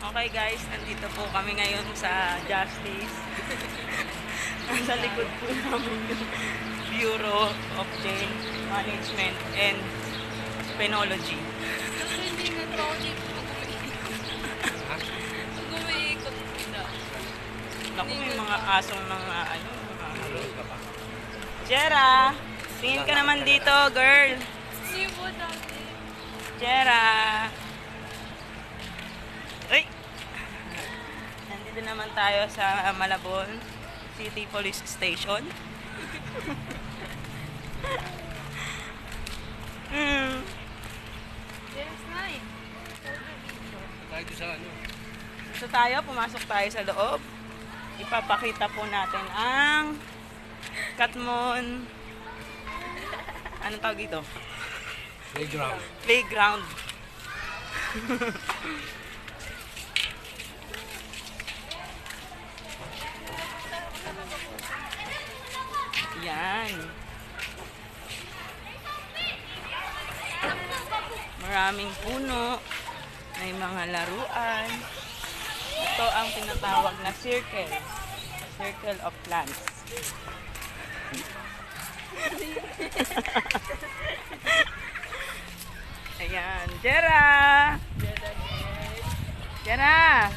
Okay guys, nandito po kami ngayon sa Justice. Nasa likod po namin yung Bureau of Jail Management and Penology. Hindi na ito ako dito pag umiikot na. Naku, may mga asong mga ano. Jera, tingin ka naman dito, girl. Sibo dati. Jera. Ay! Nandito naman tayo sa Malabon City Police Station. There's nine. Tayo sa ano? So tayo, pumasok tayo sa loob. Ipapakita po natin ang Katmon. Anong tawag dito? Playground. Playground. Yan. Maraming puno. May mga laruan. Ito ang tinatawag na circle. Circle of plants. Ayan. Jera! Jera!